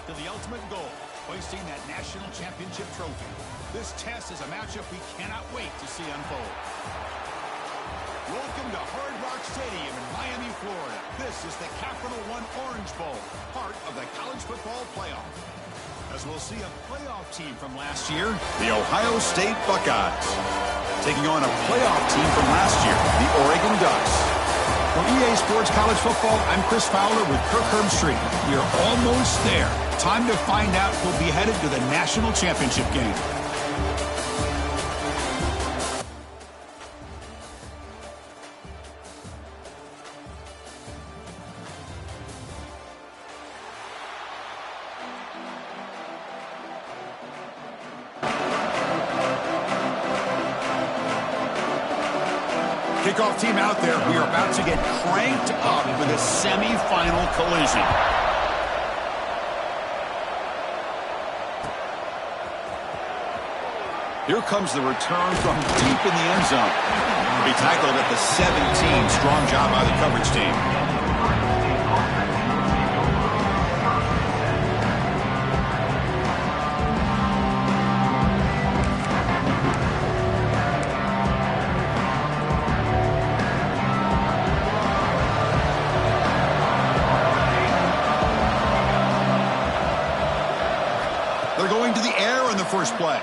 to the ultimate goal, hoisting that national championship trophy. This test is a matchup we cannot wait to see unfold. Welcome to Hard Rock Stadium in Miami, Florida. This is the Capital One Orange Bowl, part of the college football playoff. As we'll see a playoff team from last year, the Ohio State Buckeyes, taking on a playoff team from last year, the Oregon Ducks. For EA Sports College Football, I'm Chris Fowler with Kirk Herbstreit. We are almost there. Time to find out who'll be headed to the national championship game. Kickoff team out there. We are about to get cranked up with a semi-final collision. Here comes the return from deep in the end zone. He tackled at the 17. Strong job by the coverage team. They're going to the air on the first play.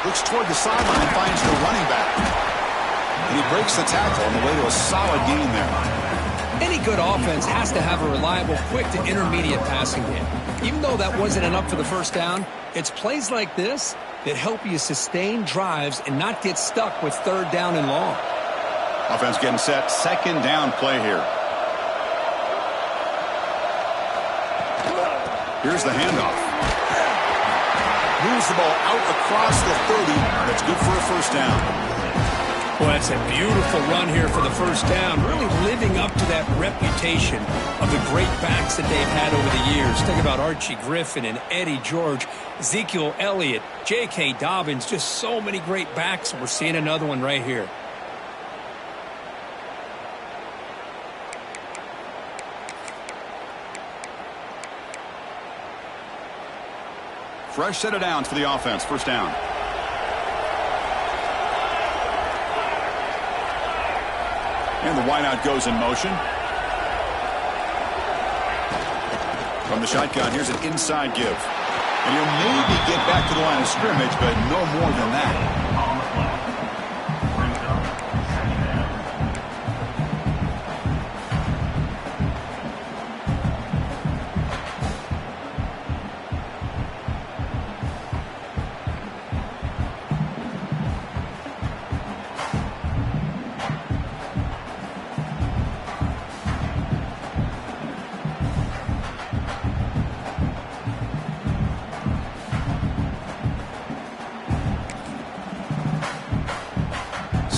Looks toward the sideline and finds the running back. And he breaks the tackle on the way to a solid gain there. Any good offense has to have a reliable, quick to intermediate passing game. Even though that wasn't enough for the first down, it's plays like this that help you sustain drives and not get stuck with third down and long. Offense getting set. Second down play here. Here's the handoff. Moves the ball out across the 30. That's good for a first down. Well, that's a beautiful run here for the first down. Really living up to that reputation of the great backs that they've had over the years. Think about Archie Griffin and Eddie George, Ezekiel Elliott, J.K. Dobbins. Just so many great backs. We're seeing another one right here. Fresh set of downs for the offense. First down. And the wideout goes in motion. From the shotgun, here's an inside give. And he'll maybe get back to the line of scrimmage, but no more than that.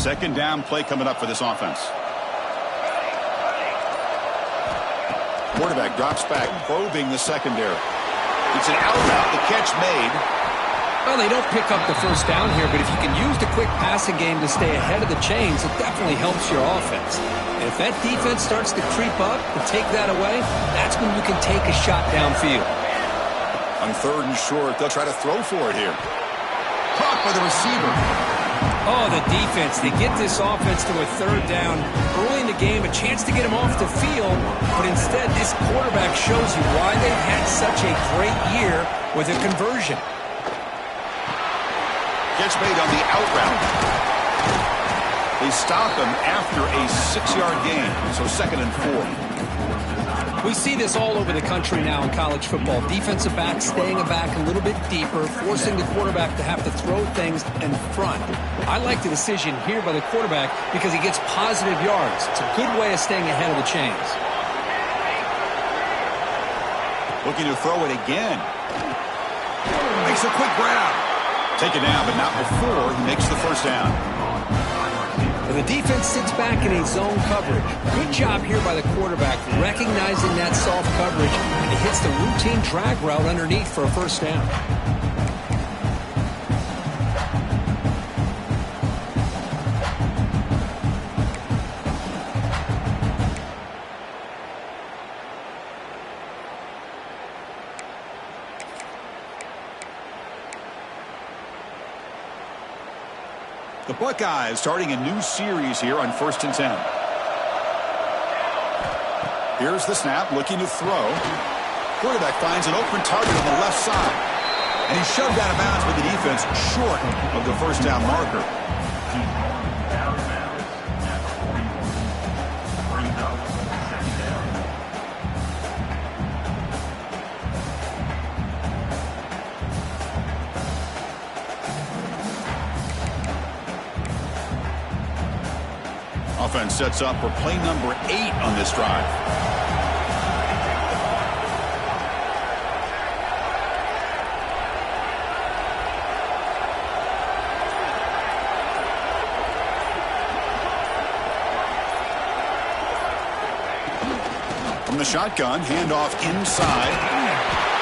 Second down play coming up for this offense. Quarterback drops back, probing the secondary. It's an out route. The catch made. Well, they don't pick up the first down here, but if you can use the quick passing game to stay ahead of the chains, it definitely helps your offense. And if that defense starts to creep up and take that away, that's when you can take a shot downfield. On third and short, they'll try to throw for it here. Caught by the receiver. Oh, the defense. They get this offense to a third down early in the game, a chance to get him off the field, but instead this quarterback shows you why they've had such a great year with a conversion. Catch made on the out route. They stop him after a 6-yard gain, so second and 4. We see this all over the country now in college football. Defensive backs staying back a little bit deeper, forcing the quarterback to have to throw things in front. I like the decision here by the quarterback because he gets positive yards. It's a good way of staying ahead of the chains. Looking to throw it again. Makes a quick grab. Take it down, but not before he makes the first down. And the defense sits back in a zone coverage. Good job here by the quarterback, recognizing that soft coverage, and he hits the routine drag route underneath for a first down. The Buckeyes starting a new series here on 1st and 10. Here's the snap, looking to throw. Quarterback finds an open target on the left side. And he's shoved out of bounds with the defense short of the first down marker. Offense sets up for play number 8 on this drive. From the shotgun, handoff inside.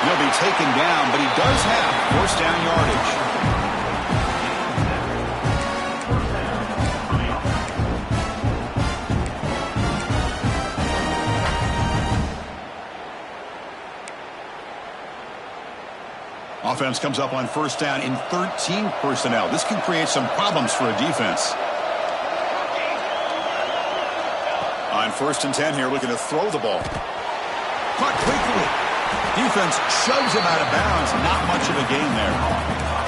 He'll be taken down, but he does have first down yardage. Offense comes up on first down in 13 personnel. This can create some problems for a defense. On 1st and 10 here, looking to throw the ball. Caught quickly. Defense shoves him out of bounds. Not much of a gain there.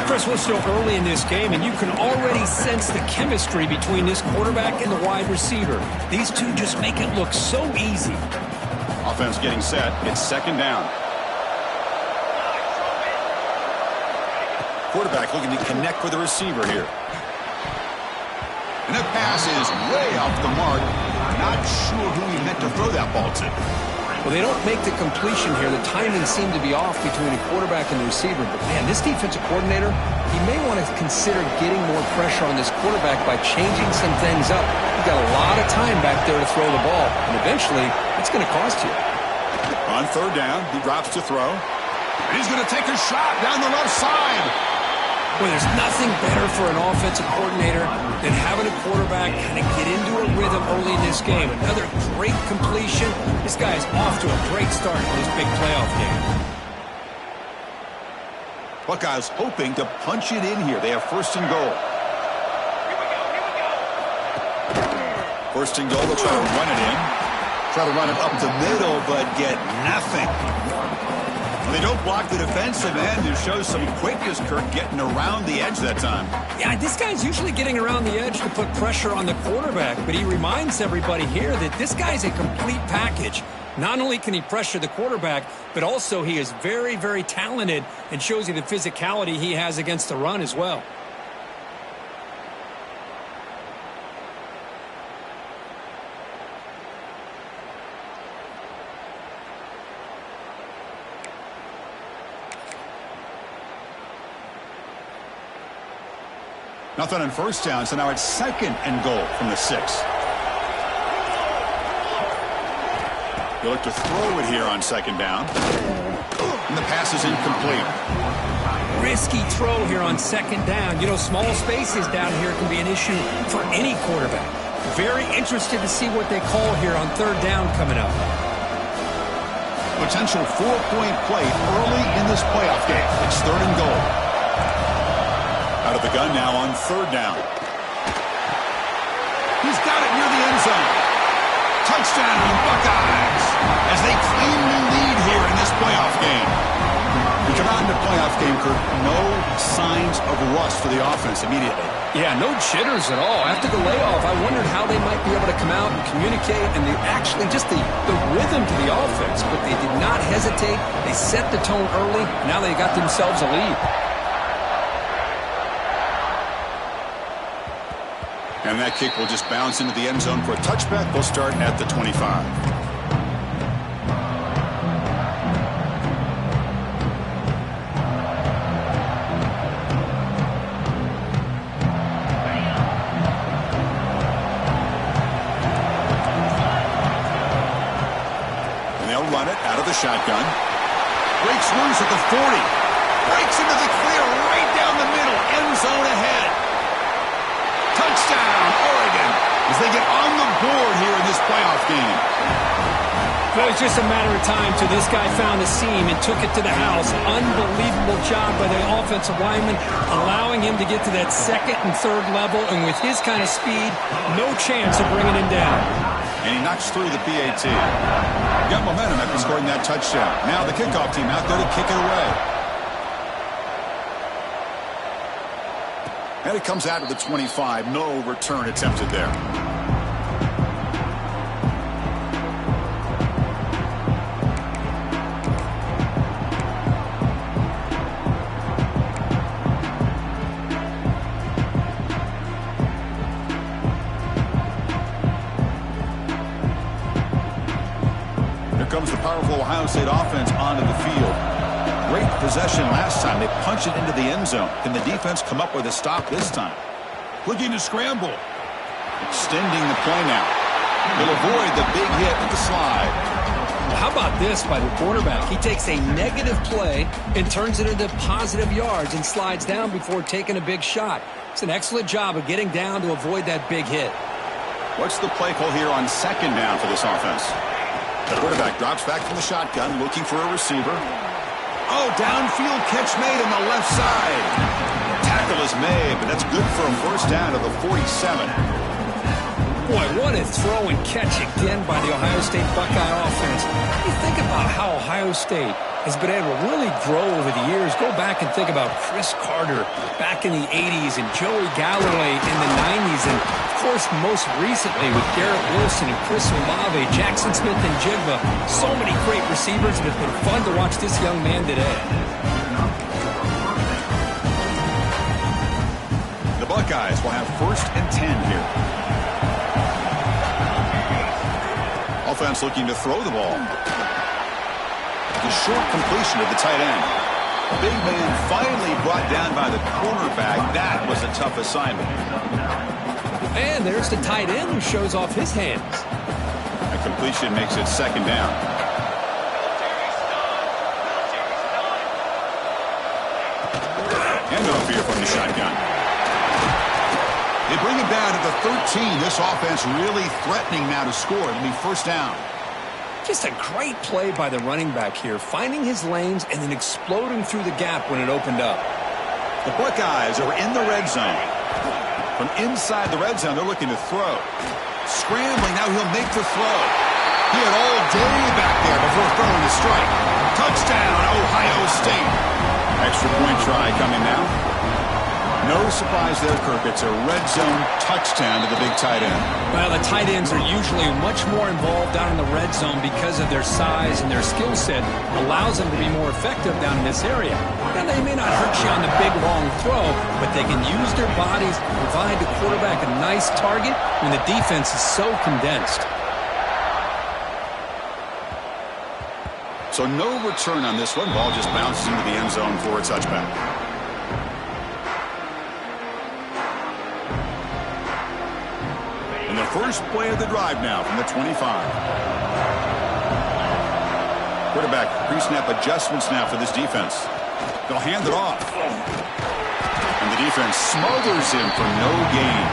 Chris, we're still early in this game, and you can already sense the chemistry between this quarterback and the wide receiver. These two just make it look so easy. Offense getting set. It's 2nd down. Quarterback looking to connect with the receiver here. And that pass is way off the mark. Not sure who he meant to throw that ball to. Well, they don't make the completion here. The timing seemed to be off between the quarterback and the receiver. But, man, this defensive coordinator, he may want to consider getting more pressure on this quarterback by changing some things up. You've got a lot of time back there to throw the ball. And eventually, it's going to cost you. On 3rd down, he drops to throw. And he's going to take a shot down the left side. Well, there's nothing better for an offensive coordinator than having a quarterback kind of get into a rhythm early in this game. Another great completion. This guy is off to a great start in this big playoff game. Buckeyes hoping to punch it in here. They have 1st and goal. First and goal, they'll try to run it in. Try to run it up the middle, but get nothing. They don't block the defensive end. It shows some quickness, Kirk, getting around the edge that time. Yeah, this guy's usually getting around the edge to put pressure on the quarterback, but he reminds everybody here that this guy's a complete package. Not only can he pressure the quarterback, but also he is very, very talented and shows you the physicality he has against the run as well. Nothing on 1st down, so now it's 2nd and goal from the 6. You look to throw it here on 2nd down. And the pass is incomplete. Risky throw here on 2nd down. You know, small spaces down here can be an issue for any quarterback. Very interested to see what they call here on 3rd down coming up. Potential 4-point play early in this playoff game. It's 3rd and goal. Out of the gun now on 3rd down. He's got it near the end zone. Touchdown, Buckeyes, as they claim the lead here in this playoff game. We come out in the playoff game, Kirk, no signs of rust for the offense immediately. Yeah, no jitters at all. After the layoff, I wondered how they might be able to come out and communicate and just the rhythm to the offense. But they did not hesitate. They set the tone early. Now they got themselves a lead. And that kick will just bounce into the end zone for a touchback. We'll start at the 25. Shotgun. Breaks loose at the 40. Breaks into the clear right down the middle. End zone ahead. Touchdown, Oregon, as they get on the board here in this playoff game. But it was just a matter of time till this guy found a seam and took it to the house. Unbelievable job by the offensive lineman, allowing him to get to that second and third level, and with his kind of speed, no chance of bringing him down. And he knocks through the PAT. Got momentum after scoring that touchdown. Now the kickoff team out there to kick it away. And it comes out of the 25. No return attempted there. Comes the powerful Ohio State offense onto the field. Great possession last time. They punch it into the end zone. Can the defense come up with a stop this time? Looking to scramble. Extending the play now. He'll avoid the big hit with the slide. Well, how about this by the quarterback? He takes a negative play and turns it into positive yards and slides down before taking a big shot. It's an excellent job of getting down to avoid that big hit. What's the play call here on second down for this offense? The quarterback drops back from the shotgun, looking for a receiver. Oh, downfield catch made on the left side. Tackle is made, but that's good for a first down to the 47. Boy, what a throw and catch again by the Ohio State Buckeye offense. You think about how Ohio State has been able to really grow over the years. Go back and think about Chris Carter back in the 80s and Joey Galloway in the 90s. And, of course, most recently with Garrett Wilson and Chris Olave, Jackson Smith and Jigba. So many great receivers, and it's been fun to watch this young man today. The Buckeyes will have 1st and 10 here. Offense looking to throw the ball. The short completion of the tight end. Big man finally brought down by the cornerback. That was a tough assignment. And there's the tight end who shows off his hands. A completion makes it 2nd down. Handoff here from the shotgun. They bring it down to the 13. This offense really threatening now to score. It'll be 1st down. Just a great play by the running back here, finding his lanes and then exploding through the gap when it opened up. The Buckeyes are in the red zone. From inside the red zone, they're looking to throw. Scrambling, now he'll make the throw. He had all day back there before throwing a strike. Touchdown, Ohio State. Extra point try coming now. No surprise there, Kirk. It's a red zone touchdown to the big tight end. Well, the tight ends are usually much more involved down in the red zone because of their size and their skill set allows them to be more effective down in this area. Now, they may not hurt you on the big, long throw, but they can use their bodies to provide the quarterback a nice target when the defense is so condensed. So no return on this one. Ball just bounces into the end zone for a touchback. And the first play of the drive now from the 25. Quarterback pre-snap adjustments now for this defense. They'll hand it off. And the defense smothers him for no gain.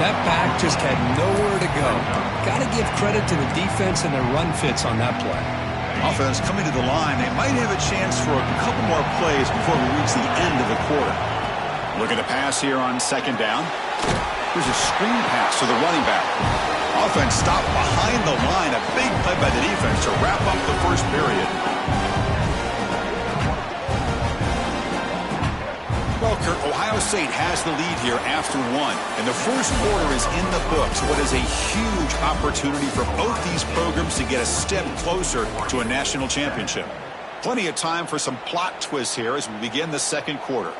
That back just had nowhere to go. Got to give credit to the defense and their run fits on that play. Offense coming to the line. They might have a chance for a couple more plays before we reach the end of the quarter. Look at the pass here on 2nd down. Here's a screen pass to the running back. Offense stopped behind the line. A big play by the defense to wrap up the first period. Well, Kirk, Ohio State has the lead here after 1. And the first quarter is in the books. What is a huge opportunity for both these programs to get a step closer to a national championship. Plenty of time for some plot twists here as we begin the second quarter.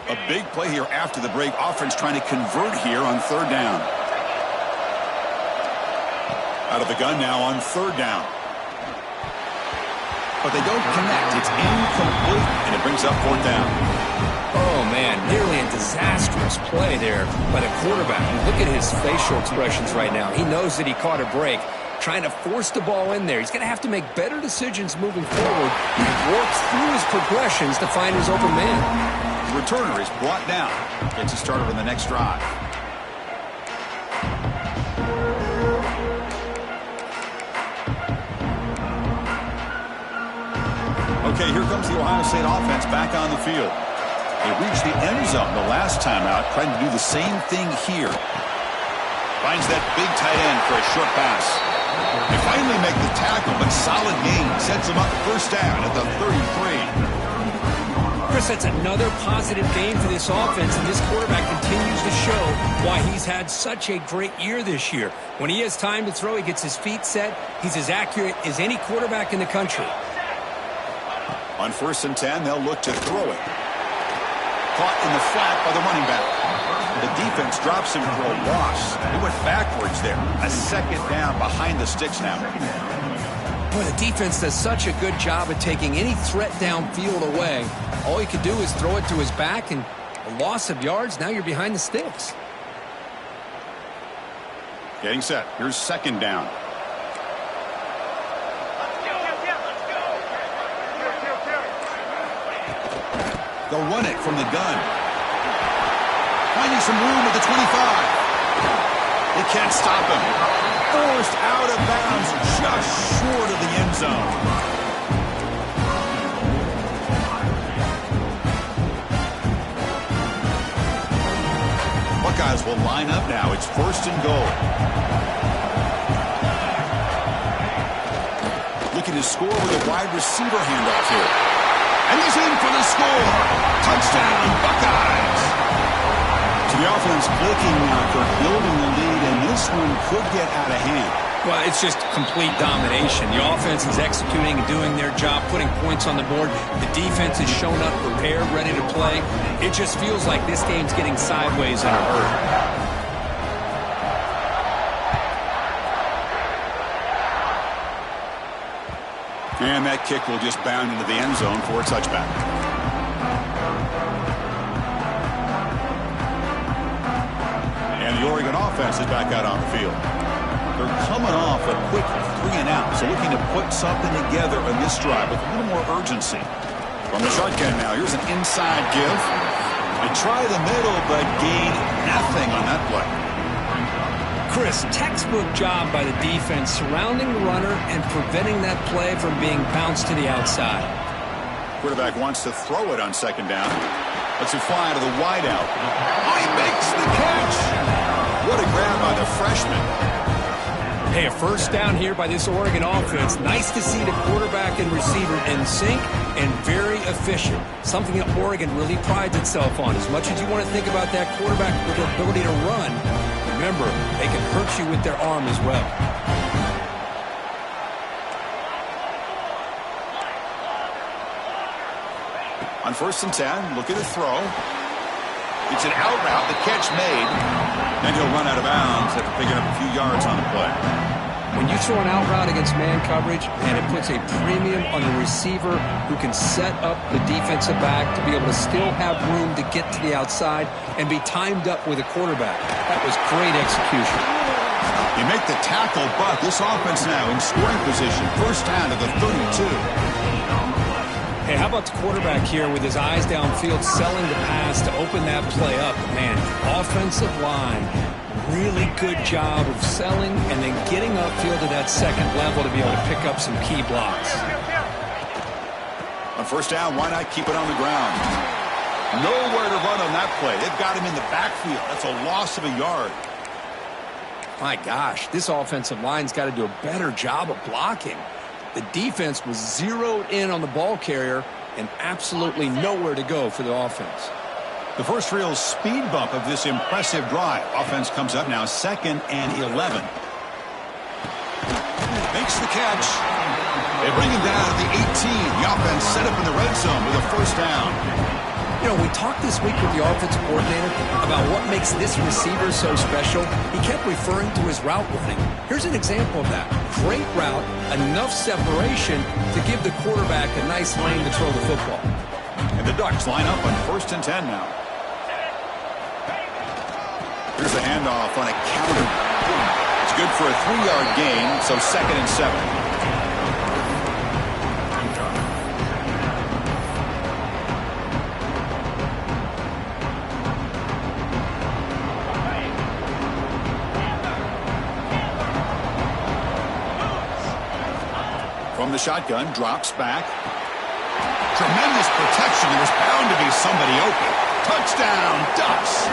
A big play here after the break. Offense trying to convert here on 3rd down. Out of the gun now on 3rd down. But they don't connect. It's incomplete, and it brings up 4th down. Oh, man, nearly a disastrous play there by the quarterback. Look at his facial expressions right now. He knows that he caught a break, trying to force the ball in there. He's going to have to make better decisions moving forward and work through his progressions to find his open man. The returner is brought down. Gets it started on the next drive. Okay, here comes the Ohio State offense back on the field. They reached the end zone the last time out, trying to do the same thing here. Finds that big tight end for a short pass. They finally make the tackle, but solid gain sets them up first down at the 33. Chris, that's another positive game for this offense, and this quarterback continues to show why he's had such a great year this year. When he has time to throw, he gets his feet set. He's as accurate as any quarterback in the country. On 1st and 10, they'll look to throw it. Caught in the flat by the running back. The defense drops him for a loss. He went backwards there. A second down behind the sticks now. Boy, the defense does such a good job of taking any threat downfield away. All he could do is throw it to his back, and a loss of yards, now you're behind the sticks. Getting set. Here's 2nd down. They'll run it from the gun. Finding some room at the 25. They can't stop him. Forced out of bounds just short of the end zone. Buckeyes will line up now. It's 1st and goal. Looking to score with a wide receiver handoff here. And he's in for the score. Touchdown, Buckeyes. To the offense clicking now for building the lead, and this one could get out of hand. Well, it's just complete domination. The offense is executing and doing their job, putting points on the board. The defense is shown up, prepared, ready to play. It just feels like this game's getting sideways in a hurry. And that kick will just bound into the end zone for a touchback. And the Oregon offense is back out on the field. They're coming off a quick 3-and-out, so looking to put something together on this drive with a little more urgency. From the shotgun now, here's an inside give. They try the middle, but gain nothing on that play. Chris, textbook job by the defense surrounding the runner and preventing that play from being bounced to the outside. Quarterback wants to throw it on 2nd down. Lets it fly to the wideout. Oh, he makes the catch! What a grab by the freshman. Hey, a 1st down here by this Oregon offense. Nice to see the quarterback and receiver in sync and very efficient. Something that Oregon really prides itself on. As much as you want to think about that quarterback with their ability to run, remember, they can hurt you with their arm as well. On 1st and 10, look at the throw. It's an out route, the catch made. Then he'll run out of bounds after picking up a few yards on the play. When you throw an out route against man coverage, and it puts a premium on the receiver who can set up the defensive back to be able to still have room to get to the outside and be timed up with a quarterback. That was great execution. You make the tackle, but this offense now in scoring position. 1st down to the 32. Hey, how about the quarterback here with his eyes downfield, selling the pass to open that play up? Man, offensive line, really good job of selling and then getting upfield to that 2nd level to be able to pick up some key blocks. On 1st down, why not keep it on the ground? Nowhere to run on that play. They've got him in the backfield. That's a loss of a yard. My gosh, this offensive line's got to do a better job of blocking. The defense was zeroed in on the ball carrier and absolutely nowhere to go for the offense. The first real speed bump of this impressive drive. Offense comes up now 2nd and 11. Makes the catch. They bring him down at the 18. The offense set up in the red zone with a 1st down. You know, we talked this week with the offensive coordinator about what makes this receiver so special. He kept referring to his route running. Here's an example of that. Great route, enough separation to give the quarterback a nice lane to throw the football. And the Ducks line up on 1st and 10 now. Here's a handoff on a counter. It's good for a 3-yard gain, so 2nd and 7. From the shotgun, drops back. Tremendous protection. There was bound to be somebody open. Touchdown, Ducks.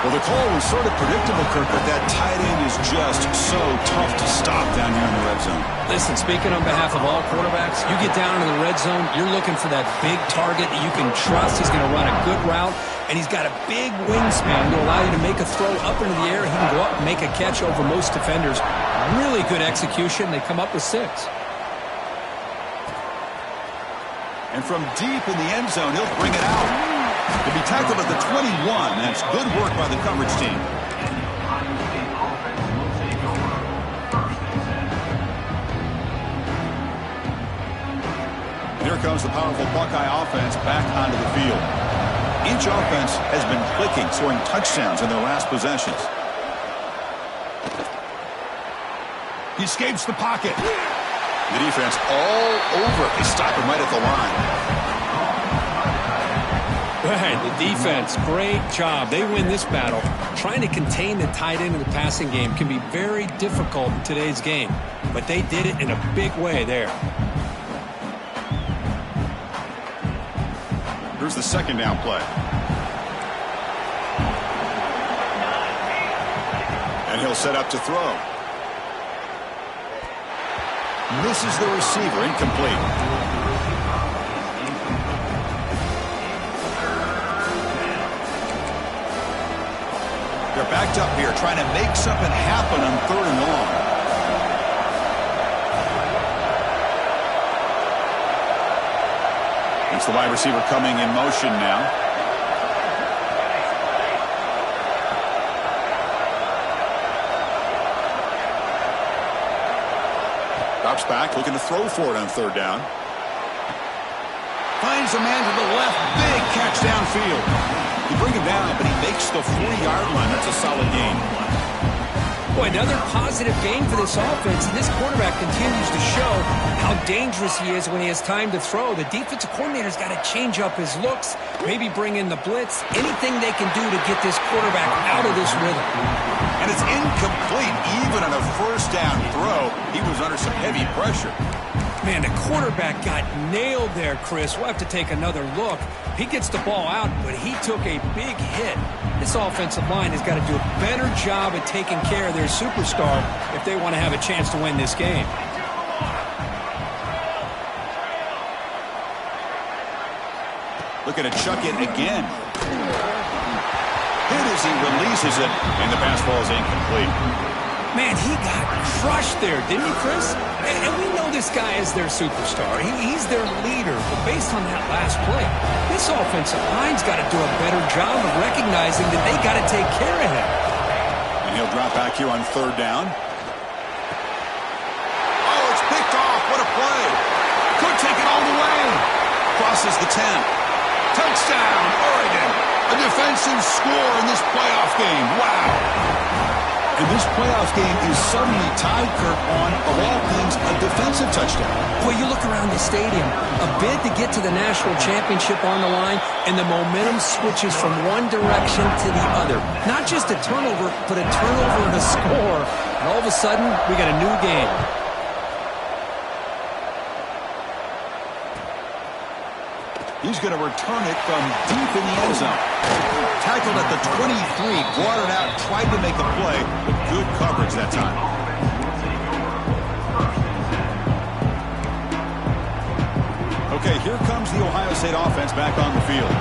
Well, the call was sort of predictable, Kirk, but that tight end is just so tough to stop down here in the red zone. Listen, speaking on behalf of all quarterbacks, you get down into the red zone, you're looking for that big target that you can trust. He's going to run a good route, and he's got a big wingspan to allow you to make a throw up into the air. He can go up and make a catch over most defenders. Really good execution. They come up with 6. And from deep in the end zone, he'll bring it out. He'll be tackled at the 21. That's good work by the coverage team. Here comes the powerful Buckeye offense back onto the field. Each offense has been clicking, scoring touchdowns in their last possessions. He escapes the pocket. The defense all over. They stop him right at the line. Right, the defense, great job. They win this battle. Trying to contain the tight end in the passing game can be very difficult in today's game, but they did it in a big way there. Here's the second down play. And he'll set up to throw. Misses the receiver, incomplete. They're backed up here, trying to make something happen on 3rd and long. It's the wide receiver coming in motion now. Drops back, looking to throw for it on 3rd down. Finds a man to the left, big catch downfield. You bring him down, but he makes the 40-yard line. That's a solid gain. Boy, another positive game for this offense, and this quarterback continues to show how dangerous he is when he has time to throw. The defensive coordinator's got to change up his looks, maybe bring in the blitz, anything they can do to get this quarterback out of this rhythm. And it's incomplete. Even on a 1st down throw, he was under some heavy pressure. Man, the quarterback got nailed there, Chris. We'll have to take another look. He gets the ball out, but he took a big hit. This offensive line has got to do a better job at taking care of their superstar if they want to have a chance to win this game. Looking to chuck it again. Hit as he releases it, and the pass ball is incomplete. Man, he got crushed there, didn't he, Chris? And we know this guy is their superstar. He's their leader. But based on that last play, this offensive line's got to do a better job of recognizing that they got to take care of him. And he'll drop back here on 3rd down. Oh, it's picked off. What a play. Could take it all the way. Crosses the 10. Touchdown, Oregon. A defensive score in this playoff game. Wow. And this playoff game is suddenly tied, Kirk, on, of all things, a defensive touchdown. Well, you look around the stadium, a bid to get to the national championship on the line, and the momentum switches from one direction to the other. Not just a turnover, but a turnover and a score. And all of a sudden, we got a new game. He's going to return it from deep in the end zone. Tackled at the 23, brought it out, tried to make a play, but good coverage that time. Okay, here comes the Ohio State offense back on the field.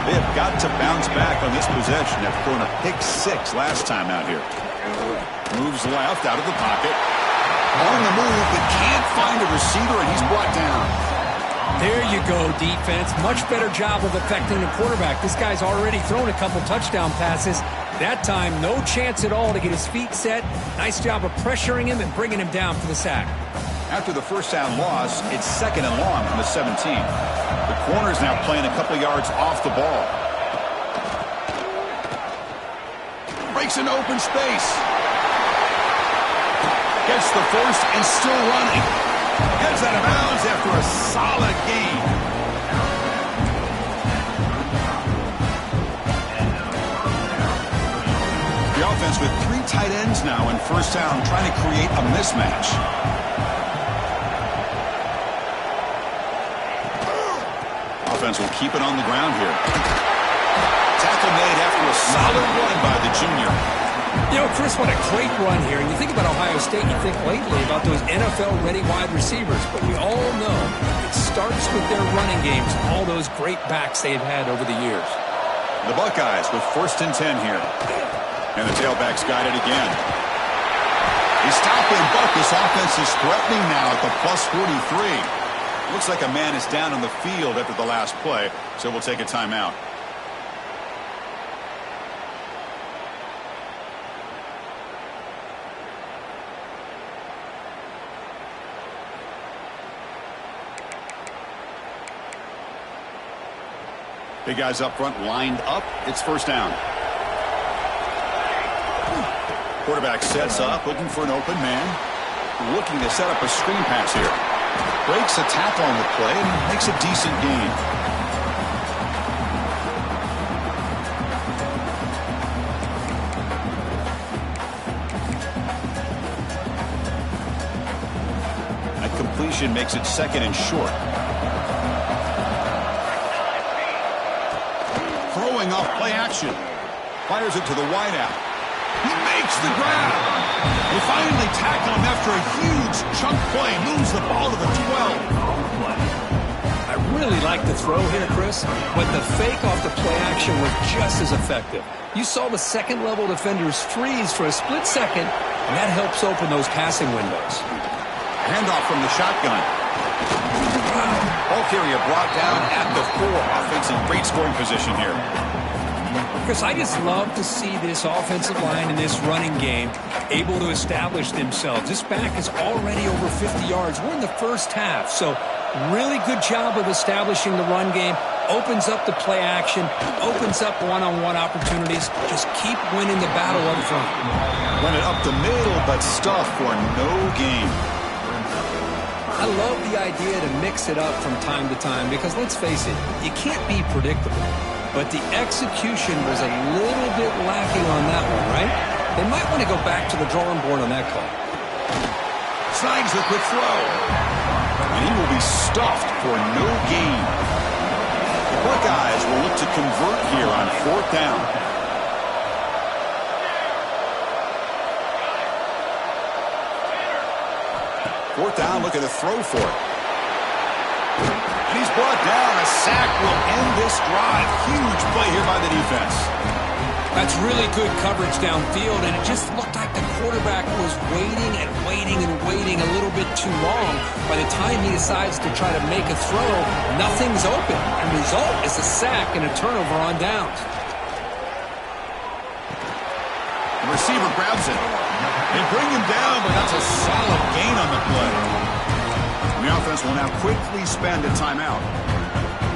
They have got to bounce back on this possession after throwing a pick 6 last time out here. Moves left out of the pocket. On the move, but can't find a receiver, and he's brought down. There you go, defense. Much better job of affecting the quarterback. This guy's already thrown a couple touchdown passes. That time, no chance at all to get his feet set. Nice job of pressuring him and bringing him down for the sack. After the 1st down loss, it's 2nd and long from the 17. The corner's now playing a couple yards off the ball. Breaks into open space. Gets the first and still running. Heads out of bounds after a solid gain. The offense with 3 tight ends now in 1st down, trying to create a mismatch. offense will keep it on the ground here. Tackle made after a solid run by the junior. You know, Chris, what a great run here. And you think about Ohio State, you think lately about those NFL-ready wide receivers. But we all know it starts with their running games, all those great backs they've had over the years. The Buckeyes with 1st and 10 here. And the tailback's got it again. He's stopping, but this offense is threatening now at the plus 43. Looks like a man is down on the field after the last play, so we'll take a timeout. Big guys up front lined up. It's 1st down. Quarterback sets up, looking for an open man. Looking to set up a screen pass here. Breaks a tackle on the play and makes a decent gain. That completion makes it 2nd and short. Throwing off play action. Fires it to the wideout. He makes the grab. They finally tackle him after a huge chunk play. Moves the ball to the 12. I really like the throw here, Chris, but the fake off the play action was just as effective. You saw the second-level defenders freeze for a split second, and that helps open those passing windows. Handoff from the shotgun. Ball carrier brought down at the 4. Offense in great scoring position here. Chris, I just love to see this offensive line in this running game able to establish themselves. This back is already over 50 yards. We're in the first half, so really good job of establishing the run game. Opens up the play action, opens up one-on-one opportunities. Just keep winning the battle up front. Run it up the middle, but stuff for no gain. I love the idea to mix it up from time to time because, let's face it, you can't be predictable. But the execution was a little bit lacking on that one, right? They might want to go back to the drawing board on that call. Slides the quick throw. And he will be stuffed for no gain. The Buckeyes will look to convert here on 4th down. Fourth down, looking to throw for it. And he's brought down. A sack will end this drive. Huge play here by the defense. That's really good coverage downfield, and it just looked like the quarterback was waiting and waiting and waiting a little bit too long. By the time he decides to try to make a throw, nothing's open. And the result is a sack and a turnover on downs. The receiver grabs it. They bring him down, but that's a solid gain on the play. The offense will now quickly spend a timeout.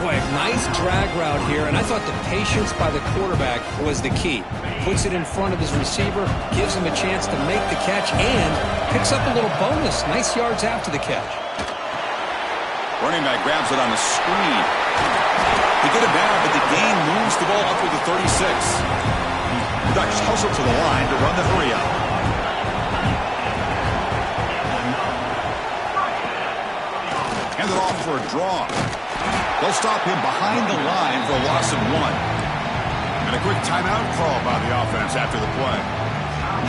Boy, nice drag route here, and I thought the patience by the quarterback was the key. Puts it in front of his receiver, gives him a chance to make the catch, and picks up a little bonus. Nice yards after the catch. Running back grabs it on the screen. They get it down, but the gain moves the ball up to the 36. The Ducks hustle to the line to run the hurry up. Hand it off for a draw. They'll stop him behind the line for a loss of 1. And a quick timeout call by the offense after the play.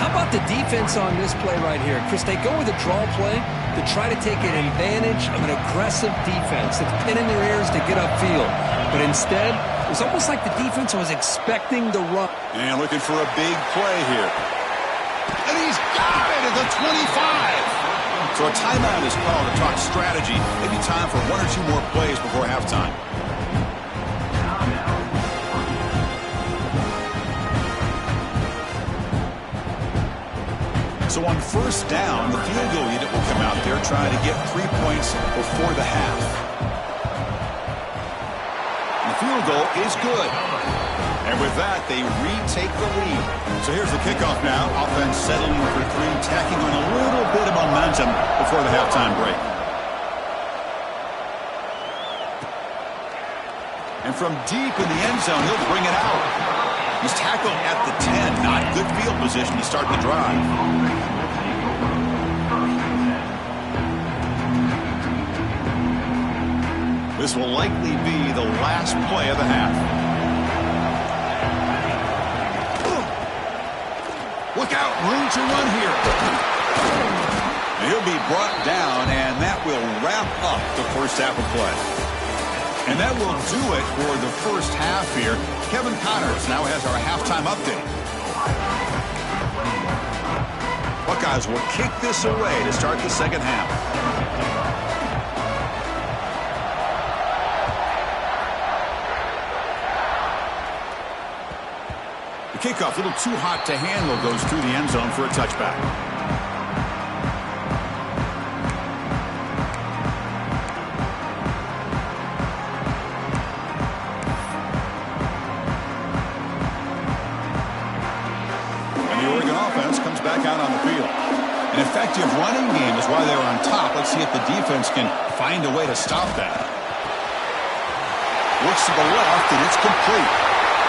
How about the defense on this play right here? Chris, they go with a draw play to try to take an advantage of an aggressive defense that's pinning their ears to get upfield. But instead, it was almost like the defense was expecting the run. And looking for a big play here. And he's got it at the 25. So a timeout is called to talk strategy. Maybe time for 1 or 2 more plays before halftime. So on 1st down, the field goal unit will come out there trying to get 3 points before the half. And the field goal is good. And with that, they retake the lead. So here's the kickoff now. Offense settling for 3, tacking on a little bit of momentum before the halftime break. And from deep in the end zone, he'll bring it out. He's tackled at the 10. Not good field position to start the drive. This This will likely be the last play of the half. Look out, room to run here. He'll be brought down, and that will wrap up the first half of play. And that will do it for the first half here. Kevin Connors now has our halftime update. Buckeyes will kick this away to start the second half. The kickoff, a little too hot to handle, goes through the end zone for a touchback. Back out on the field. An effective running game is why they're on top. Let's see if the defense can find a way to stop that. Looks to the left, and it's complete.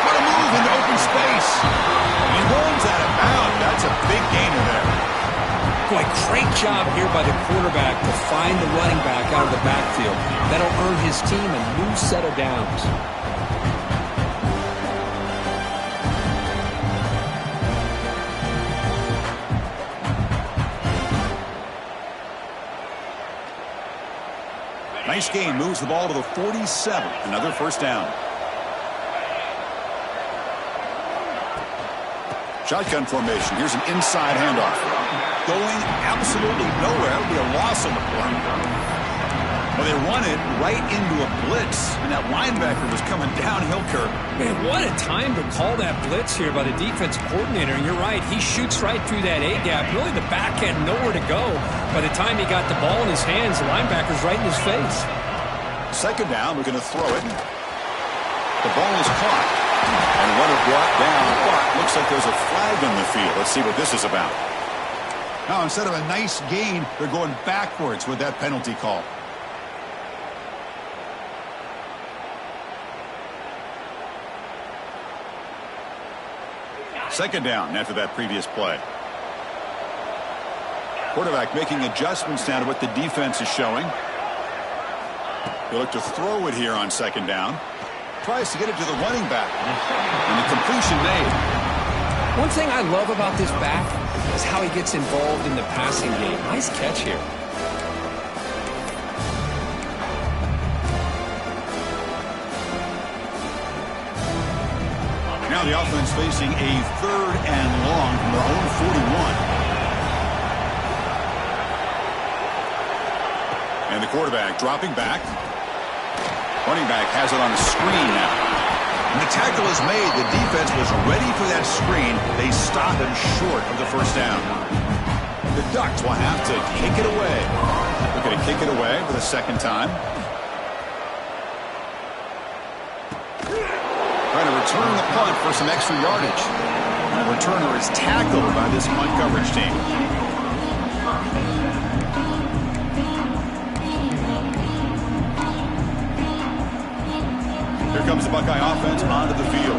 What a move into open space. And he rolls out of bounds. That's a big gainer there. Boy, great job here by the quarterback to find the running back out of the backfield. That'll earn his team a new set of downs. Nice gain, moves the ball to the 47. Another first down. Shotgun formation. Here's an inside handoff. Going absolutely nowhere. That would be a loss on the play. Well, they run it right into a blitz, and that linebacker was coming downhill, Kirk. Man, what a time to call that blitz here by the defensive coordinator. And you're right, he shoots right through that A-gap. Really, the back had nowhere to go. By the time he got the ball in his hands, the linebacker's right in his face. Second down, we're going to throw it. The ball is caught. And runner brought down, but looks like there's a flag on the field. Let's see what this is about. Now, instead of a nice gain, they're going backwards with that penalty call. Second down after that previous play. Quarterback making adjustments now to what the defense is showing. He'll look to throw it here on second down. Tries to get it to the running back. And the completion made. One thing I love about this back is how he gets involved in the passing game. Nice catch here. Now the offense facing a third and long from their own 41. And the quarterback dropping back. Running back has it on a screen now. And the tackle is made. The defense was ready for that screen. They stop him short of the first down. The Ducks will have to kick it away. They're going to kick it away for the second time. Trying to return the punt for some extra yardage. And the returner is tackled by this punt coverage team. Here comes the Buckeye offense onto the field.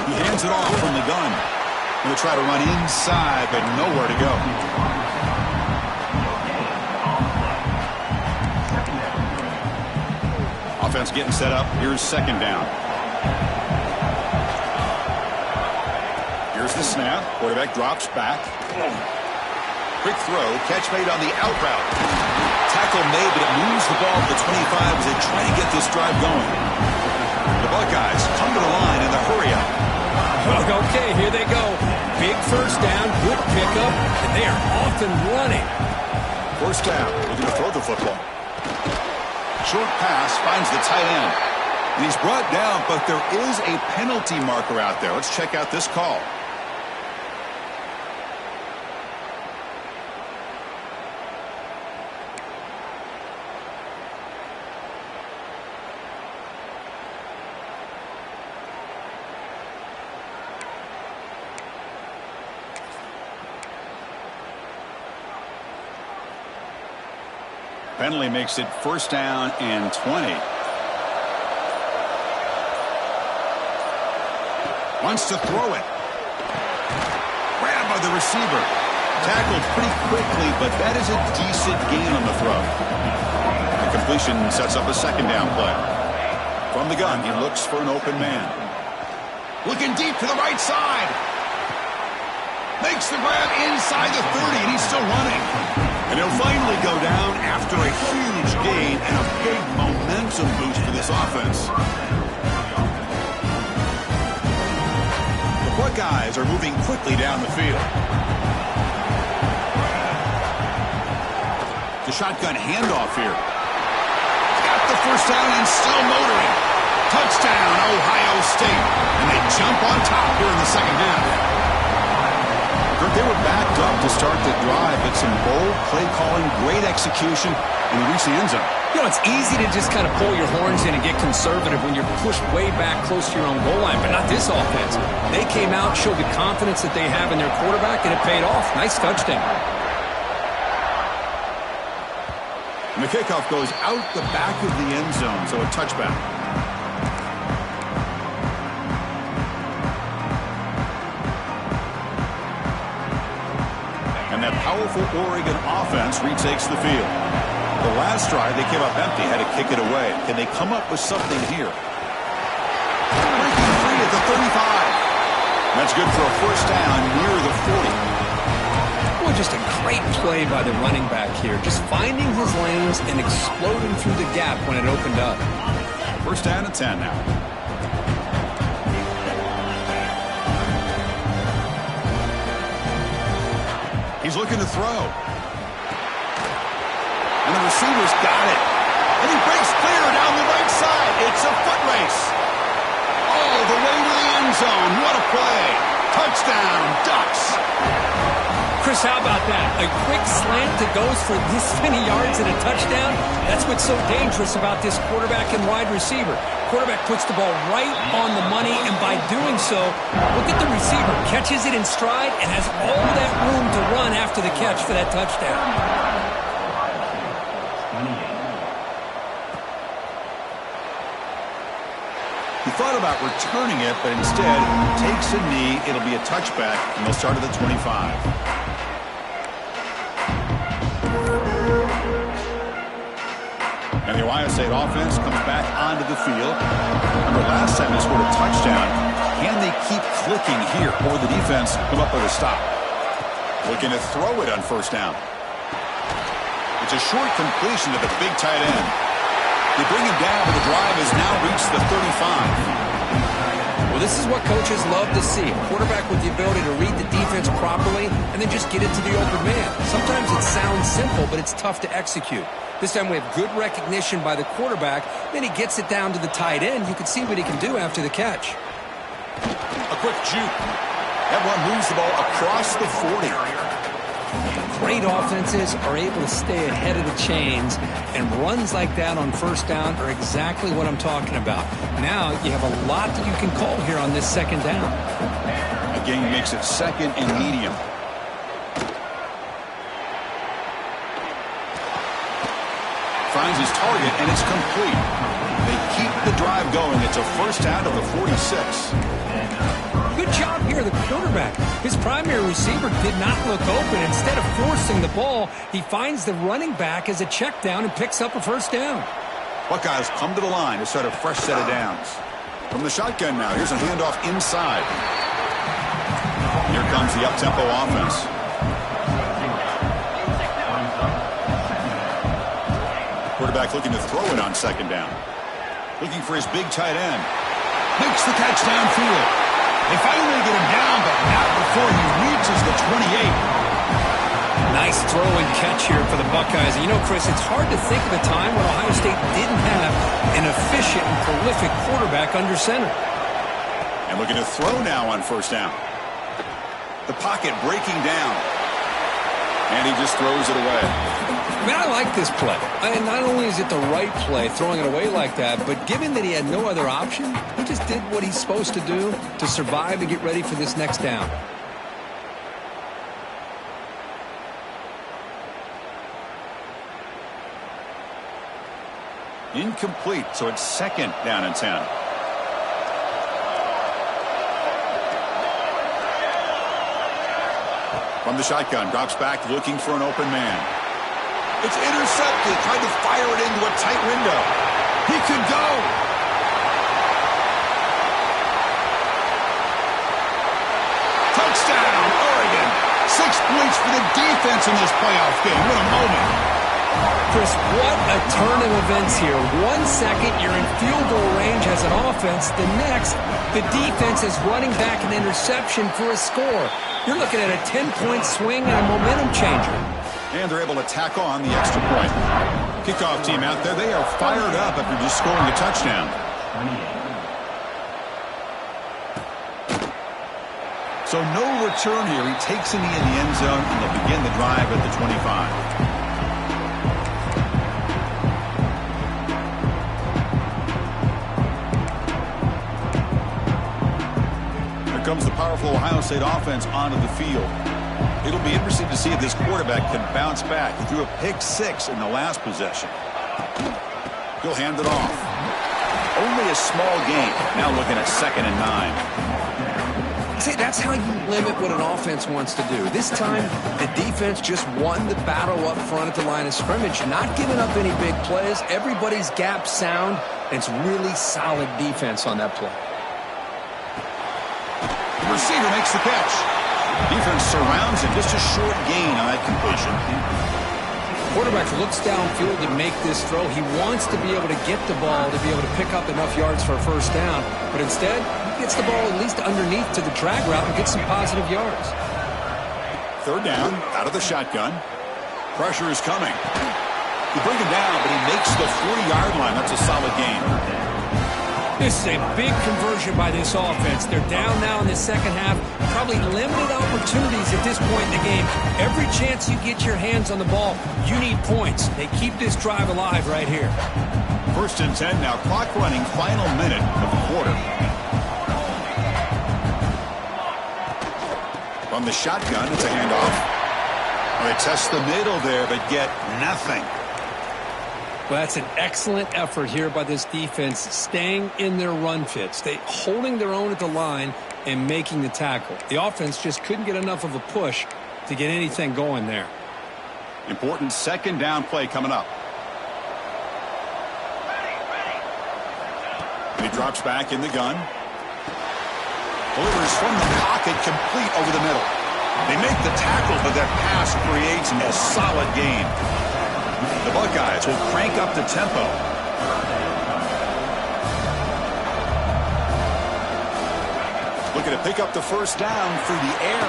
He hands it off from the gun. Going to try to run inside, but nowhere to go. Offense getting set up. Here's second down. Here's the snap. Quarterback drops back. Quick throw. Catch made on the out route. Tackle made, but it moves the ball to the 25 as they try to get this drive going. The Buckeyes come to the line in the hurry up. Okay, here they go. Big first down, good pickup, and they are off and running. First down. They're going to throw the football. Short pass finds the tight end. And he's brought down, but there is a penalty marker out there. Let's check out this call. Penalty makes it first down and 20. Wants to throw it. Grabbed by the receiver. Tackled pretty quickly, but that is a decent gain on the throw. The completion sets up a second down play. From the gun, he looks for an open man. Looking deep to the right side. Makes the grab inside the 30, and he's still running. And he'll finally go down after a huge gain and a big momentum boost for this offense. The Buckeyes are moving quickly down the field. The shotgun handoff here. Got the first down and still motoring. Touchdown, Ohio State. And they jump on top here in the second half. They were backed up to start the drive, but some bold play calling, great execution, and reach the end zone. You know, it's easy to just kind of pull your horns in and get conservative when you're pushed way back close to your own goal line, but not this offense. They came out, showed the confidence that they have in their quarterback, and it paid off. Nice touchdown. And the kickoff goes out the back of the end zone, so a touchback. And that powerful Oregon offense retakes the field. The last drive, they came up empty, had to kick it away. Can they come up with something here? Breaking free at the 35. That's good for a first down near the 40. Well, just a great play by the running back here. Just finding his lanes and exploding through the gap when it opened up. First down and 10 now. He's looking to throw. And the receiver's got it. And he breaks clear down the right side. It's a foot race. All the way to the end zone. What a play. Touchdown, Ducks. Chris, how about that? A quick slant that goes for this many yards and a touchdown? That's what's so dangerous about this quarterback and wide receiver. Quarterback puts the ball right on the money, and by doing so, look at the receiver. Catches it in stride and has all that room to run after the catch for that touchdown. He thought about returning it, but instead takes a knee. It'll be a touchback, and they'll start at the 25. And the Ohio State offense comes back onto the field. Remember, last time they scored a touchdown. Can they keep clicking here, or the defense come up with a stop? Looking to throw it on first down. It's a short completion to the big tight end. They bring him down, but the drive has now reached the 35. Well, this is what coaches love to see. A quarterback with the ability to read the defense properly and then just get it to the open man. Sometimes it sounds simple, but it's tough to execute. This time we have good recognition by the quarterback. Then he gets it down to the tight end. You can see what he can do after the catch. A quick juke. That one moves the ball across the 40. Great offenses are able to stay ahead of the chains, and runs like that on first down are exactly what I'm talking about. Now you have a lot that you can call here on this second down. Again, makes it second and medium. Finds his target, and it's complete. They keep the drive going. It's a first down to the 46. Good job here, the quarterback. His primary receiver did not look open. Instead of forcing the ball, he finds the running back as a check down and picks up a first down. Buckeyes come to the line to start a fresh set of downs. From the shotgun now, here's a handoff inside. Here comes the up-tempo offense. Quarterback looking to throw it on second down. Looking for his big tight end. Makes the catch downfield. They finally get him down, but not before he reaches the 28. Nice throw and catch here for the Buckeyes. And you know, Chris, it's hard to think of a time when Ohio State didn't have an efficient and prolific quarterback under center. And looking to throw now on first down. The pocket breaking down. And he just throws it away. I mean, I like this play. And not only is it the right play, throwing it away like that, but given that he had no other option, he just did what he's supposed to do to survive and get ready for this next down. Incomplete, so it's second down and 10. From the shotgun, drops back looking for an open man. It's intercepted. Tried to fire it into a tight window. He could go. Touchdown, Oregon. 6 points for the defense in this playoff game. What a moment. Chris, what a turn of events here. 1 second, you're in field goal range as an offense. The next, the defense is running back an interception for a score. You're looking at a 10-point swing and a momentum changer. And they're able to tack on the extra point. Kickoff team out there, they are fired up after just scoring a touchdown. So no return here. He takes it in the end zone, and they'll begin the drive at the 25. Comes the powerful Ohio State offense onto the field. It'll be interesting to see if this quarterback can bounce back. He threw a pick-6 in the last possession. He'll hand it off. Only a small gain. Now looking at 2nd and 9. See, that's how you limit what an offense wants to do. This time, the defense just won the battle up front at the line of scrimmage, not giving up any big plays. Everybody's gap sound, and it's really solid defense on that play. Receiver makes the catch. Defense surrounds him. Just a short gain on that completion. Quarterback looks downfield to make this throw. He wants to be able to get the ball to be able to pick up enough yards for a first down. But instead, he gets the ball at least underneath to the drag route and gets some positive yards. 3rd down, out of the shotgun. Pressure is coming. They bring him down, but he makes the 40-yard line. That's a solid gain. This is a big conversion by this offense. They're down now in the second half. Probably limited opportunities at this point in the game. Every chance you get your hands on the ball, you need points. They keep this drive alive right here. 1st and 10 now. Clock running. Final minute of the quarter. From the shotgun, it's a handoff. They test the middle there, but get nothing. Well, that's an excellent effort here by this defense, staying in their run fits. They holding their own at the line and making the tackle. The offense just couldn't get enough of a push to get anything going there. Important 2nd down play coming up. And he drops back in the gun. Delivers from the pocket, complete over the middle. They make the tackle, but that pass creates a solid gain. The Buckeyes will crank up the tempo. Looking to pick up the first down through the air.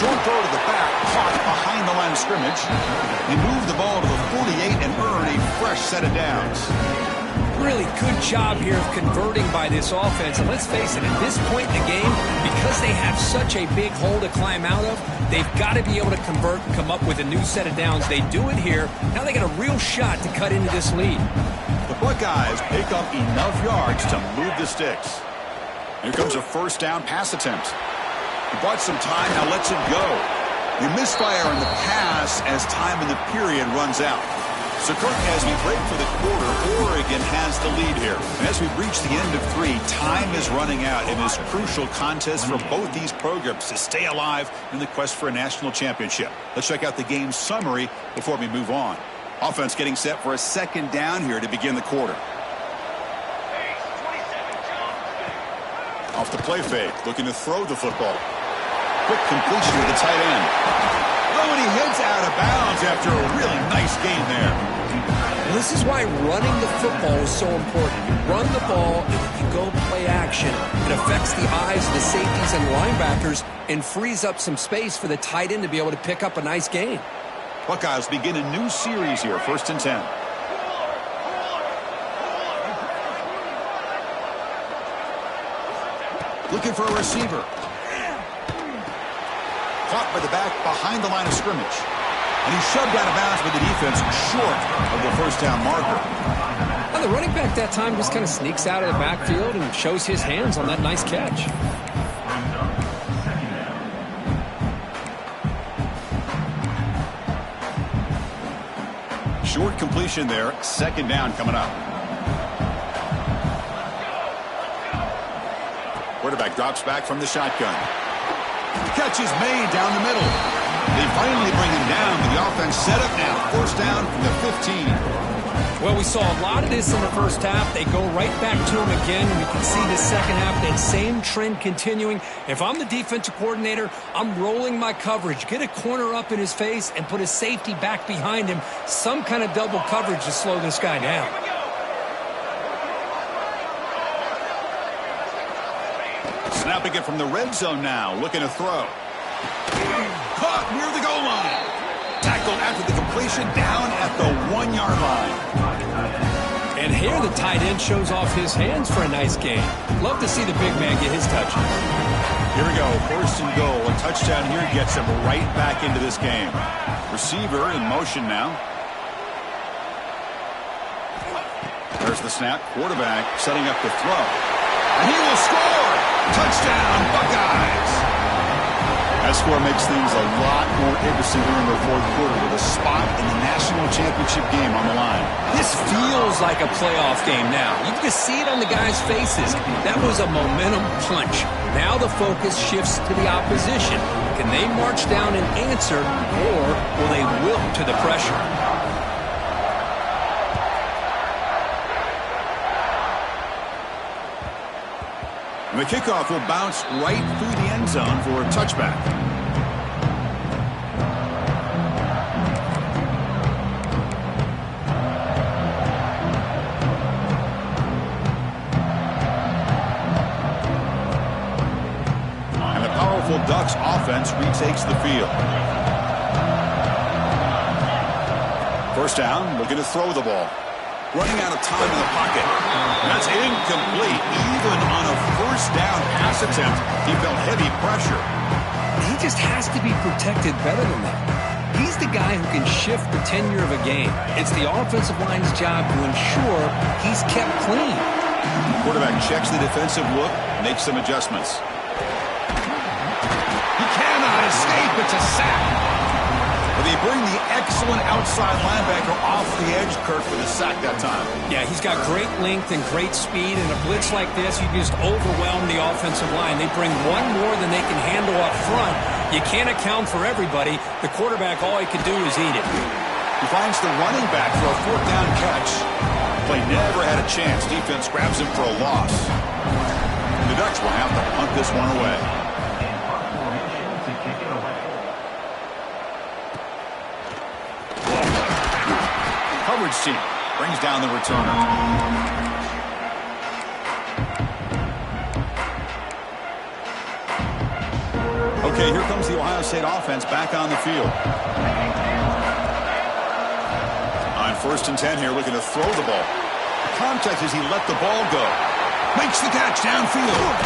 Short throw to the back, caught behind the line of scrimmage. They move the ball to the 48 and earn a fresh set of downs. Really good job here of converting by this offense. And let's face it, at this point in the game, because they have such a big hole to climb out of, they've got to be able to convert and come up with a new set of downs. They do it here. Now they got a real shot to cut into this lead. The Buckeyes pick up enough yards to move the sticks. Here comes a 1st down pass attempt. He bought some time, now lets it go. They misfire on the pass as time in the period runs out. So, Kirk, as we break for the quarter, Oregon has the lead here. And as we reach the end of 3, time is running out in this crucial contest for both these programs to stay alive in the quest for a national championship. Let's check out the game summary before we move on. Offense getting set for a 2nd down here to begin the quarter. Off the play fake, looking to throw the football. Quick completion to the tight end. Oh, and he heads out of bounds after a really nice gain there. This is why running the football is so important. You run the ball, and if you go play action, it affects the eyes of the safeties and linebackers and frees up some space for the tight end to be able to pick up a nice gain. Buckeyes begin a new series here, 1st and 10. Looking for a receiver. Caught by the back behind the line of scrimmage. And he's shoved out of bounds by the defense short of the 1st down marker. Well, the running back that time just kind of sneaks out of the backfield and shows his hands on that nice catch. Short completion there. 2nd down coming up. Quarterback drops back from the shotgun. Catch is made down the middle. They finally bring him down, but the offense set up now. First down from the 15. Well, we saw a lot of this in the first half. They go right back to him again, and we can see the second half, that same trend continuing. If I'm the defensive coordinator, I'm rolling my coverage. Get a corner up in his face and put a safety back behind him. Some kind of double coverage to slow this guy down. Snapping it from the red zone now, looking to throw. Caught near the goal line. Tackled after the completion, down at the 1-yard line. And here the tight end shows off his hands for a nice game. Love to see the big man get his touches. Here we go, first and goal. A touchdown here gets him right back into this game. Receiver in motion now. There's the snap. Quarterback setting up the throw. And he will score! Touchdown, Buckeyes! That score makes things a lot more interesting here in the fourth quarter with a spot in the national championship game on the line. This feels like a playoff game now. You can see it on the guys' faces. That was a momentum punch. Now the focus shifts to the opposition. Can they march down and answer, or will they wilt to the pressure? The kickoff will bounce right through the end zone for a touchback. And the powerful Ducks offense retakes the field. First down, looking to throw the ball. Running out of time in the pocket. That's incomplete. Even on a first down pass attempt, he felt heavy pressure. He just has to be protected better than that. He's the guy who can shift the tenure of a game. It's the offensive line's job to ensure he's kept clean. Quarterback checks the defensive look, makes some adjustments. He cannot escape. It's a sack. But they bring the excellent outside linebacker off the edge, Kirk, for the sack that time. Yeah, he's got great length and great speed. In a blitz like this, you just overwhelm the offensive line. They bring one more than they can handle up front. You can't account for everybody. The quarterback, all he can do is eat it. He finds the running back for a fourth down catch. Play never had a chance. Defense grabs him for a loss. The Ducks will have to punt this one away. Coverage team brings down the returner. Okay, here comes the Ohio State offense back on the field. On first and 10 here, looking to throw the ball. Contact as he let the ball go. Makes the catch downfield.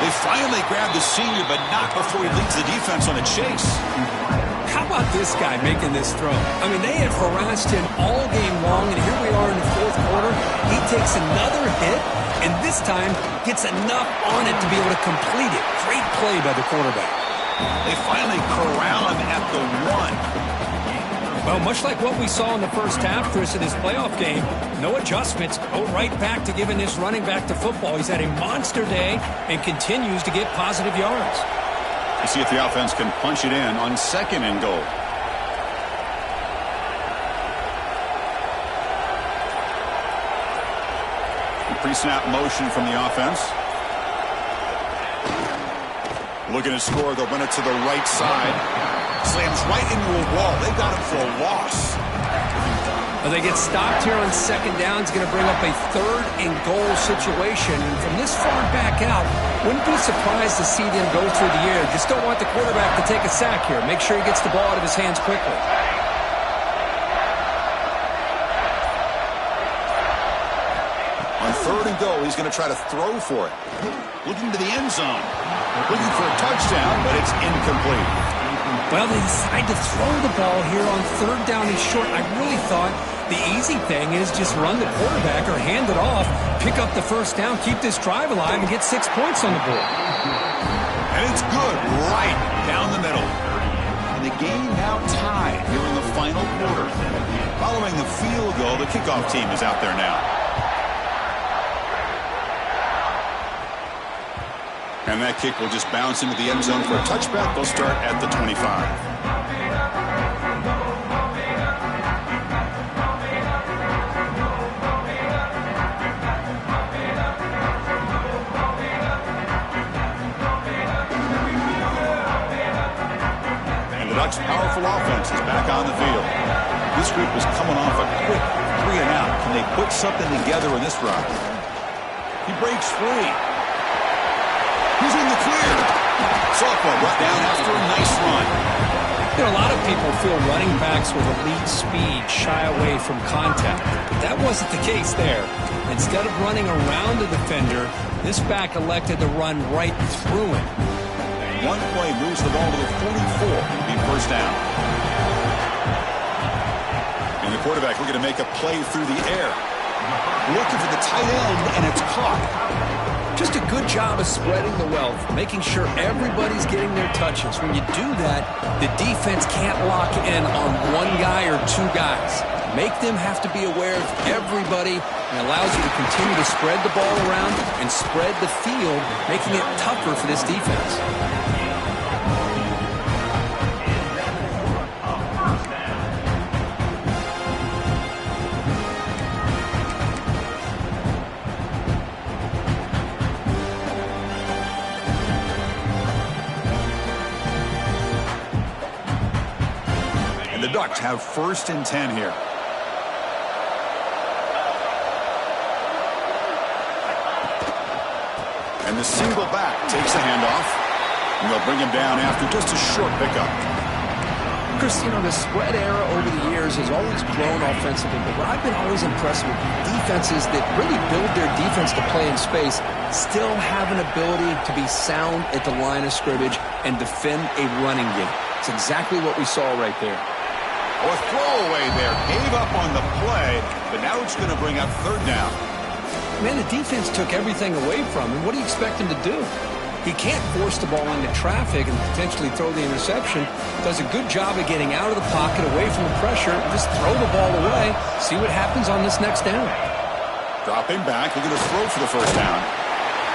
They finally grab the senior, but not before he leads the defense on a chase. How about this guy making this throw? I mean, they have harassed him all game long, and here we are in the fourth quarter. He takes another hit, and this time gets enough on it to be able to complete it. Great play by the quarterback. They finally corral him at the 1. Well, much like what we saw in the first half, Chris, in this playoff game, no adjustments. Go right back to giving this running back to football. He's had a monster day and continues to get positive yards. We'll see if the offense can punch it in on second and goal. Pre-snap motion from the offense. Looking to score, they'll run it to the right side. Slams right into a wall. They got him for a loss. Well, they get stopped here on second down. It's going to bring up a third and goal situation. And from this far back out, wouldn't be surprised to see them go through the air. Just don't want the quarterback to take a sack here. Make sure he gets the ball out of his hands quickly. On third and goal, he's going to try to throw for it. Looking to the end zone. Looking for a touchdown, but it's incomplete. Well, they decide to throw the ball here on third down and short. I really thought the easy thing is just run the quarterback or hand it off, pick up the first down, keep this drive alive, and get 6 points on the board. And it's good right down the middle. And the game now tied here in the final quarter. Following the field goal, the kickoff team is out there now. And that kick will just bounce into the end zone for a touchback. They'll start at the 25. Ducks' powerful offense is back on the field. This group is coming off a quick 3-and-out. Can they put something together in this run? He breaks free. He's in the clear. Softball brought down after a nice run. You know, a lot of people feel running backs with elite speed shy away from contact, but that wasn't the case there. Instead of running around the defender, this back elected to run right through him. One play moves the ball to the 44. It'll be first down. And the quarterback looking to make a play through the air. Looking for the tight end, and it's caught. Just a good job of spreading the wealth, making sure everybody's getting their touches. When you do that, the defense can't lock in on one guy or two guys. Make them have to be aware of everybody, and allows you to continue to spread the ball around and spread the field, making it tougher for this defense. And the Ducks have 1st and 10 here. And the single back takes the handoff. And they'll bring him down after just a short pickup. Chris, you know, the spread era over the years has always grown offensively, but what I've been always impressed with defenses that really build their defense to play in space still have an ability to be sound at the line of scrimmage and defend a running game. It's exactly what we saw right there. Oh, a throwaway there. Gave up on the play, but now it's going to bring up 3rd down. Man, the defense took everything away from him. What do you expect him to do? He can't force the ball into traffic and potentially throw the interception. Does a good job of getting out of the pocket, away from the pressure, just throw the ball away. See what happens on this next down. Dropping back, looking to throw for the first down.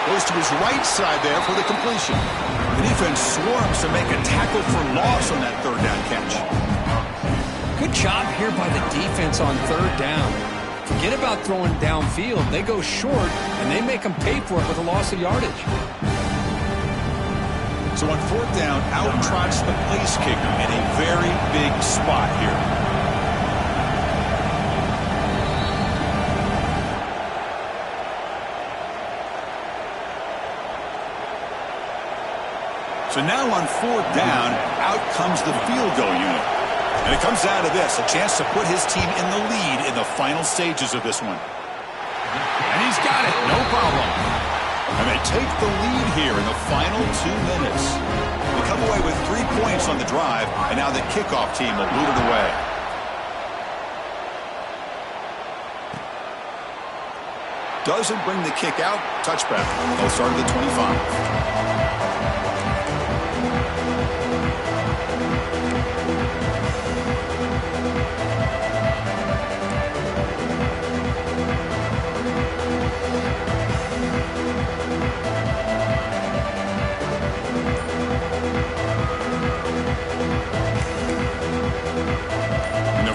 Goes to his right side there for the completion. The defense swarms to make a tackle for loss on that 3rd down catch. Good job here by the defense on 3rd down. Forget about throwing downfield. They go short, and they make them pay for it with a loss of yardage. So on 4th down, out trots the place kicker in a very big spot here. So now on 4th down, out comes the field goal unit. And it comes down to this, a chance to put his team in the lead in the final stages of this one. And he's got it, no problem. And they take the lead here in the final 2 minutes. They come away with 3 points on the drive, and now the kickoff team will boot it away. Doesn't bring the kick out, touchback. They'll start at the 25.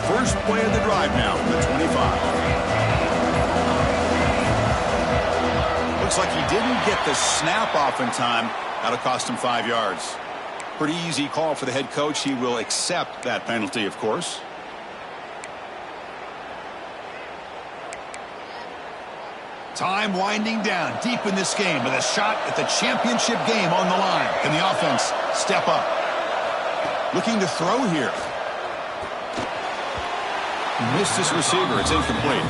First play of the drive now from the 25. Looks like he didn't get the snap off in time. That'll cost him 5 yards. Pretty easy call for the head coach. He will accept that penalty, of course. Time winding down deep in this game with a shot at the championship game on the line. Can the offense step up? Looking to throw here. Missed his receiver. It's incomplete.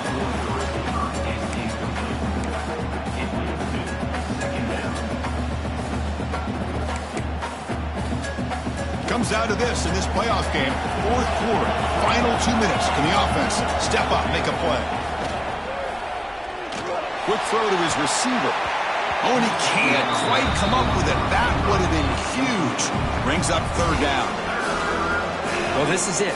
Comes down to this in this playoff game. 4th quarter. Final 2 minutes. Can the offense step up, make a play? Quick throw to his receiver. Oh, and he can't quite come up with it. That would have been huge. Brings up 3rd down. Well, this is it.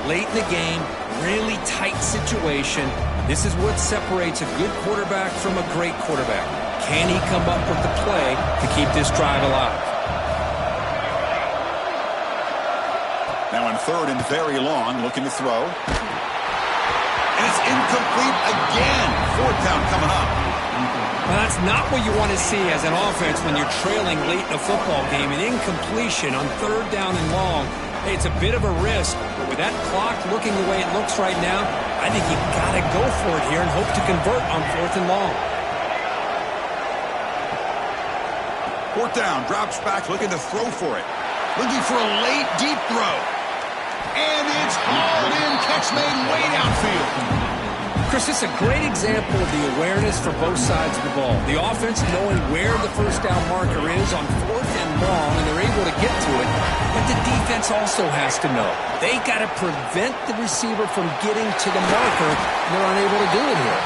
Late in the game, really tight situation. This is what separates a good quarterback from a great quarterback. Can he come up with the play to keep this drive alive? Now on third and very long, looking to throw. And it's incomplete again. Fourth down coming up. Well, that's not what you want to see as an offense when you're trailing late in a football game. An incompletion on third down and long. Hey, it's a bit of a risk. But with that clock looking the way it looks right now, I think you've got to go for it here and hope to convert on fourth and long. Fourth down, drops back, looking to throw for it. Looking for a late, deep throw. And it's hauled in. Catch made way downfield. Chris, it's a great example of the awareness for both sides of the ball. The offense knowing where the first down marker is on fourth and long, and they're able to get to it. But the defense also has to know. They got to prevent the receiver from getting to the marker, and they're unable to do it here.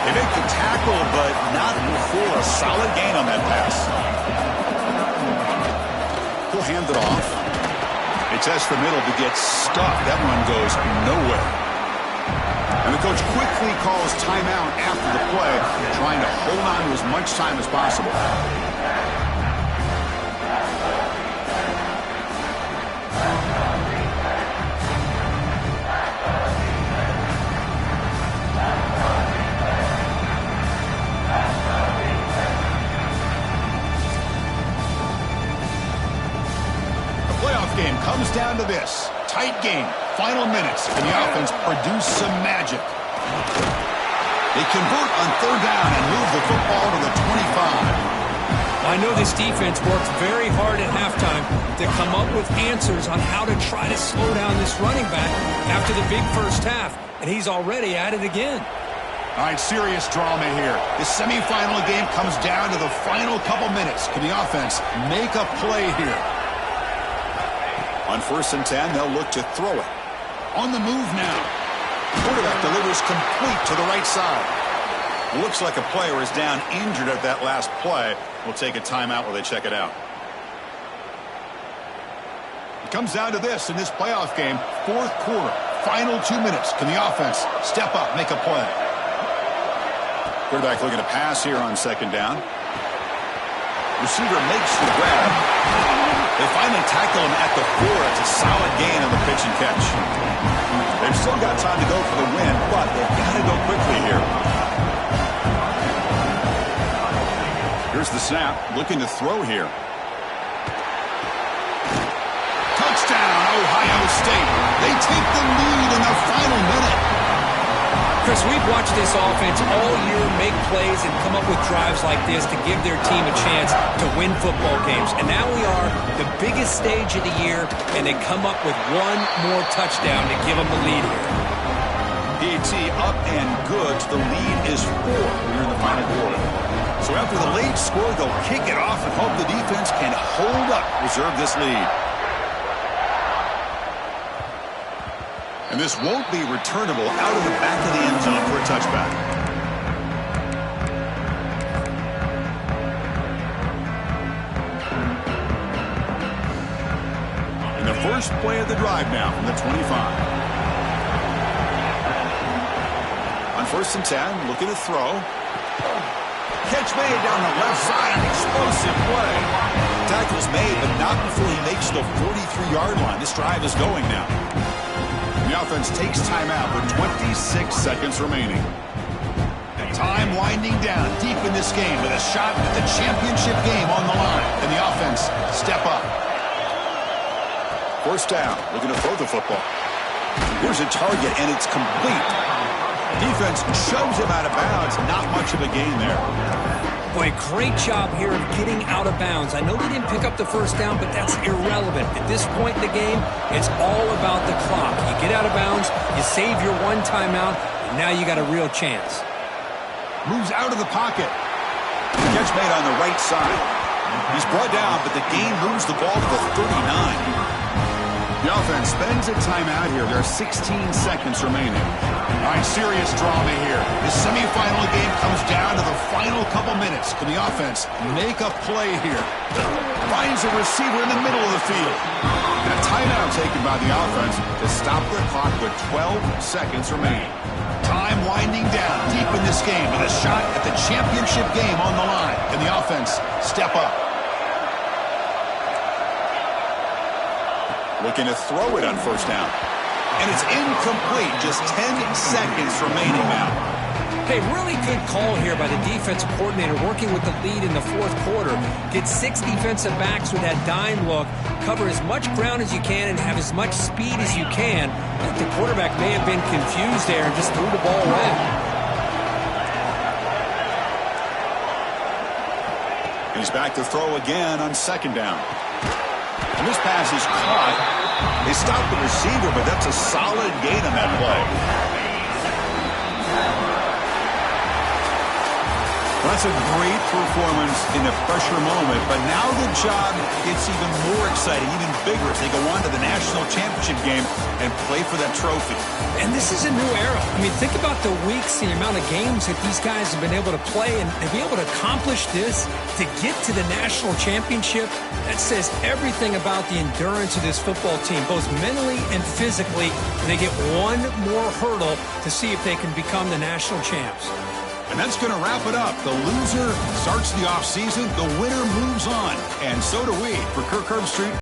They make the tackle, but not before a solid gain on that pass. He'll hand it off. They test the middle to get stuck. That one goes nowhere. And the coach quickly calls timeout after the play, trying to hold on to as much time as possible. The playoff game comes down to this. Tight game. Final minutes, and the offense produce some magic. They convert on third down and move the football to the 25. I know this defense works very hard at halftime to come up with answers on how to try to slow down this running back after the big first half, and he's already at it again. All right, serious drama here. The semifinal game comes down to the final couple minutes. Can the offense make a play here? On 1st and 10, they'll look to throw it. On the move now. Quarterback delivers complete to the right side. Looks like a player is down injured at that last play. We'll take a timeout while they check it out. It comes down to this in this playoff game. Fourth quarter, final 2 minutes. Can the offense step up, make a play? Quarterback looking to pass here on second down. Receiver makes the grab. They finally tackle him at the 4. It's a solid gain on the pitch and catch. They've still got time to go for the win, but they've got to go quickly here. Here's the snap, looking to throw here. Touchdown, Ohio State. They take the lead in the final minute. Chris, we've watched this offense all year make plays and come up with drives like this to give their team a chance to win football games. And now we are the biggest stage of the year, and they come up with one more touchdown to give them the lead here. PAT up and good. The lead is 4 here in the final quarter. So after the late score, they'll kick it off and hope the defense can hold up, reserve this lead. And this won't be returnable out of the back of the end zone for a touchback. And the first play of the drive now from the 25. On 1st and 10, looking to throw. Catch made down the left side, an explosive play. Tackle's made, but not before he makes the 43-yard line. This drive is going now. The offense takes timeout with 26 seconds remaining. And time winding down deep in this game with a shot at the championship game on the line. And the offense step up. First down, looking to throw the football. Here's a target, and it's complete. Defense shoves him out of bounds. Not much of a gain there. Boy, great job here of getting out of bounds. I know they didn't pick up the first down, but that's irrelevant. At this point in the game, it's all about the clock. You get out of bounds, you save your one timeout, and now you got a real chance. Moves out of the pocket. Catch made on the right side. He's brought down, but the gain moves the ball to the 39. The offense spends a timeout here. There are 16 seconds remaining. All right, serious drama here. The semifinal game comes down to the final couple minutes. Can the offense make a play here? Finds a receiver in the middle of the field. And a timeout taken by the offense to stop the clock with 12 seconds remaining. Time winding down deep in this game, and a shot at the championship game on the line. Can the offense step up? Looking to throw it on first down. And it's incomplete. Just 10 seconds remaining now. Okay, really good call here by the defensive coordinator working with the lead in the fourth quarter. Get 6 defensive backs with that dime look. Cover as much ground as you can and have as much speed as you can. I think the quarterback may have been confused there and just threw the ball away. He's back to throw again on second down. And this pass is caught. They stopped the receiver, but that's a solid gain on that play. Well, that's a great performance in a pressure moment, but now the job gets even more exciting, even bigger as they go on to the national championship game and play for that trophy. And this is a new era. I mean, think about the weeks, the amount of games that these guys have been able to play, and to be able to accomplish this, to get to the national championship, that says everything about the endurance of this football team, both mentally and physically. They get one more hurdle to see if they can become the national champs. And that's going to wrap it up. The loser starts the offseason. The winner moves on. And so do we. For Kirk Herbstreit.